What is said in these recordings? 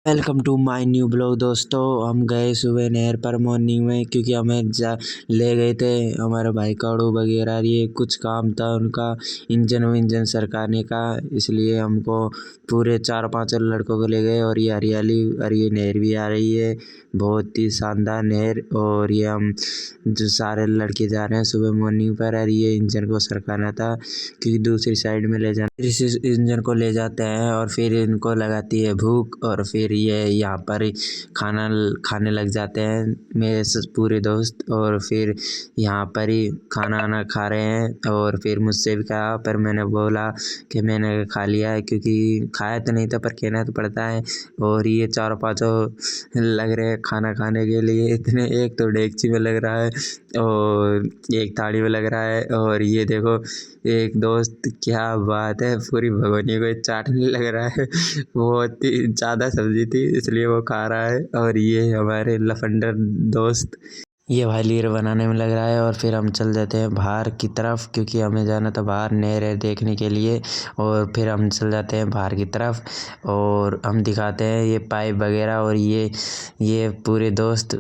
Welcome to my new blog. दोस्तों हम गए सुबह नहर पर मॉर्निंग में, क्योंकि हमें ले गए थे हमारे भाई काड़ू वगैरह, ये कुछ काम था उनका, इंजन सरकार ने कहा, इसलिए हमको पूरे 4-5 लड़कों को ले गए। और ये हरियाली और ये नहर भी आ रही है, बहुत ही शानदार नहर। और ये हम जो सारे लड़के जा रहे हैं सुबह मॉर्निंग पर, और ये इंजन को सरकाना था क्योंकि दूसरी साइड में ले जाना। इस इंजन को ले जाते हैं और फिर इनको लगाती है भूख, और फिर ये यहाँ पर खाना खाने लग जाते हैं मेरे पूरे दोस्त। और फिर यहाँ पर ही खाना खा रहे हैं। और फिर मुझसे भी कहा, पर मैंने बोला कि मैंने खा लिया है, क्योंकि खाया तो नहीं था पर कहना तो पड़ता है। और ये 4-5 लग रहे हैं खाना खाने के लिए, इतने, एक तो डेगची में लग रहा है और एक थाली में लग रहा है। और ये देखो एक दोस्त, क्या बात है, पूरी भगोनी को चाटने लग रहा है, बहुत ही ज़्यादा सब्जी थी इसलिए वो खा रहा है। और ये हमारे लफंडर दोस्त, ये भाई लीर बनाने में लग रहा है। और फिर हम चल जाते हैं बाहर की तरफ, क्योंकि हमें जाना था बाहर नहर देखने के लिए। और फिर हम चल जाते हैं बाहर की तरफ और हम दिखाते हैं ये पाइप वगैरह। और ये पूरे दोस्त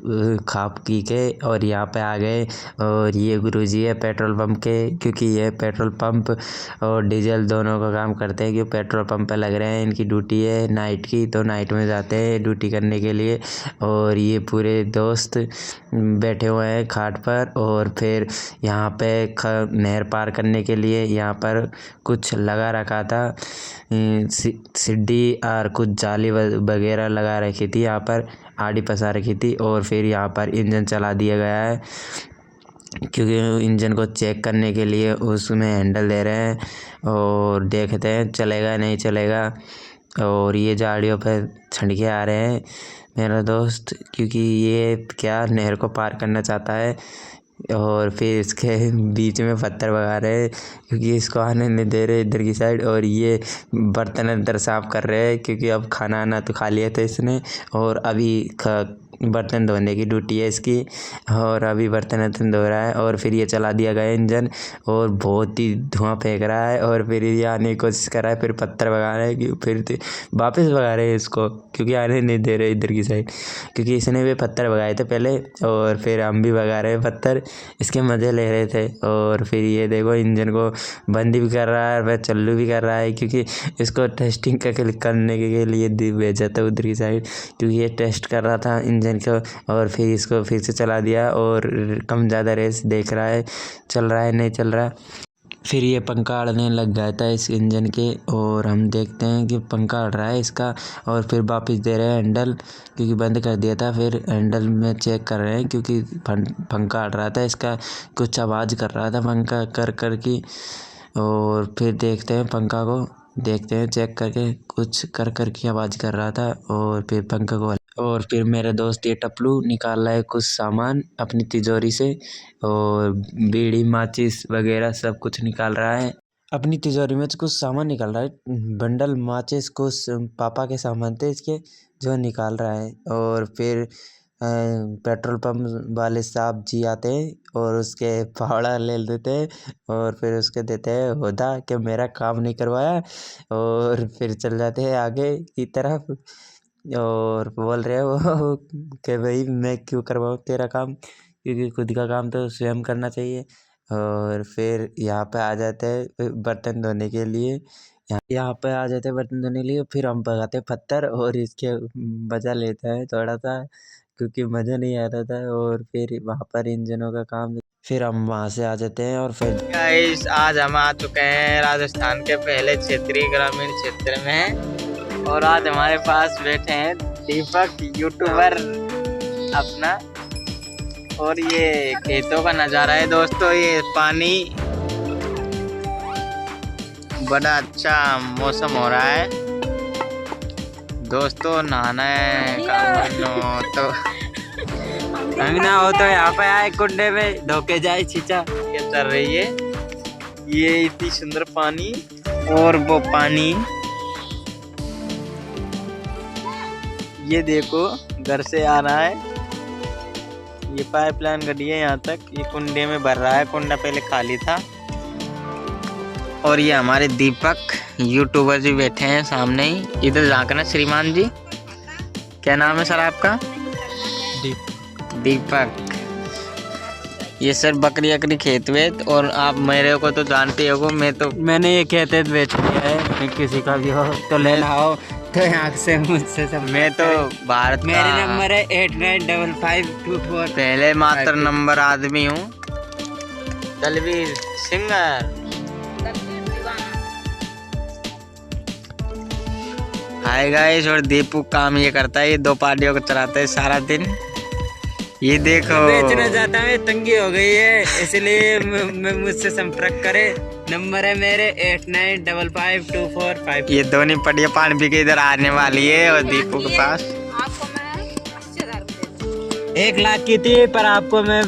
खा पी के और यहाँ पे आ गए। और ये गुरुजी है पेट्रोल पंप के, क्योंकि ये पेट्रोल पंप और डीजल दोनों का काम करते हैं, क्योंकि पेट्रोल पंप पे लग रहे हैं। इनकी ड्यूटी है नाइट की, तो नाइट में जाते हैं ड्यूटी करने के लिए। और ये पूरे दोस्त बैठे हुए हैं खाट पर। और फिर यहाँ पे नहर पार करने के लिए यहाँ पर कुछ लगा रखा था, सीढ़ी और कुछ जाली वगैरह लगा रखी थी, यहाँ पर आड़ी फंसा रखी थी। और फिर यहाँ पर इंजन चला दिया गया है, क्योंकि इंजन को चेक करने के लिए उसमें हैंडल दे रहे हैं और देखते हैं चलेगा नहीं चलेगा। और ये झाड़ियों पर छड़ के आ रहे हैं मेरा दोस्त, क्योंकि ये क्या नहर को पार करना चाहता है। और फिर इसके बीच में पत्थर भगा रहे हैं, क्योंकि इसको आने नहीं दे रहे इधर की साइड। और ये बर्तन अंदर साफ कर रहे हैं, क्योंकि अब खाना आना तो खा लिया था इसने, और अभी बर्तन धोने की ड्यूटी है इसकी। और अभी बर्तन धो रहा है। और फिर ये चला दिया गया इंजन, और बहुत ही धुआं फेंक रहा है। और फिर ये आने की कोशिश कर रहा है, फिर पत्थर भगा रहे हैं, फिर वापस भगा रहे हैं इसको, क्योंकि आने नहीं दे रहे इधर की साइड, क्योंकि इसने भी पत्थर भगाए थे पहले। और फिर हम भी भगा रहे हैं पत्थर, इसके मज़े ले रहे थे। और फिर ये देखो इंजन को बंद भी कर रहा है, वह चालू भी कर रहा है, क्योंकि इसको टेस्टिंग करने के लिए भेजा था उधर की साइड, क्योंकि ये टेस्ट कर रहा था इंजन को। और फिर इसको फिर से चला दिया और कम ज़्यादा रेस देख रहा है, चल रहा है नहीं चल रहा। फिर ये पंखा अड़ने लग गया था इस इंजन के, और हम देखते हैं कि पंखा अड़ रहा है इसका। और फिर वापस दे रहे हैं हैंडल, क्योंकि बंद कर दिया था। फिर हैंडल में चेक कर रहे हैं, क्योंकि पंखा अड़ रहा था इसका, कुछ आवाज़ कर रहा था पंखा कर की। और फिर देखते हैं पंखा को, देखते हैं चेक करके, कुछ कर की आवाज़ कर रहा था। और फिर पंखा को, और फिर मेरा दोस्त ये टपलू निकाल रहा है कुछ सामान अपनी तिजोरी से, और बीड़ी माचिस वगैरह सब कुछ निकाल रहा है अपनी तिजोरी में, कुछ सामान निकाल रहा है, बंडल माचिस कुछ पापा के सामान थे इसके जो निकाल रहा है। और फिर पेट्रोल पंप वाले साहब जी आते हैं और उसके फावड़ा ले लेते हैं, और फिर उसके देते हैं होदा कि मेरा काम नहीं करवाया। और फिर चल जाते हैं आगे की तरफ, और बोल रहे हो कि भाई मैं क्यों करवाऊँ तेरा काम, क्योंकि खुद का काम तो स्वयं करना चाहिए। और फिर यहाँ पे आ जाते हैं बर्तन धोने के लिए, यहाँ पे आ जाते हैं बर्तन धोने के लिए। फिर हम भगाते हैं पत्थर, और इसके मज़ा लेते हैं थोड़ा सा, क्योंकि मज़ा नहीं आता था। और फिर वहाँ पर इंजनों का काम, फिर हम वहाँ से आ जाते हैं। और फिर गाइस आज हम आ चुके हैं राजस्थान के पहले क्षेत्रीय ग्रामीण क्षेत्र में, और आज हमारे पास बैठे हैं दीपक यूट्यूबर अपना। और ये खेतों का नज़ारा है दोस्तों, ये पानी बड़ा अच्छा मौसम हो रहा है दोस्तों। नहाना तो अंगना हो तो यहाँ पे आए कुंडे में धोके जाए चीचा क्या चल रही है। ये इतनी सुंदर पानी, और वो पानी ये देखो घर से आ रहा है, ये पाइपलाइन गई है यहाँ तक, ये कुंडे में भर रहा है, कुंडा पहले खाली था। और ये हमारे दीपक यूट्यूबर जी बैठे हैं सामने ही, इधर झांकना श्रीमान जी। क्या नाम है सर आपका? दीपक। ये सर बकरी अकरी खेत वेत, और आप मेरे को तो जानते हो, मैंने ये खेत बेच दिया है, किसी का भी हो तो लेना हो तो यहाँ से मुझसे सब। मैं तो भारत मेरे का नंबर है 895524। पहले मात्र नंबर आदमी हूँ, दलवीर सिंगर। हाय गाइस, और दीपू काम ये करता है, ये 2 पार्टियों को चलाता है सारा दिन। ये देखो बेचना चाहता हूँ, तंगी हो गई है, इसलिए मुझसे संपर्क करे। नंबर है मेरे 89552455। ये दोनों पटिया पान भी के इधर आने वाली है, और दीपू के पास आपको मैं 80,000 रुपये 1 लाख की थी, पर आपको मैं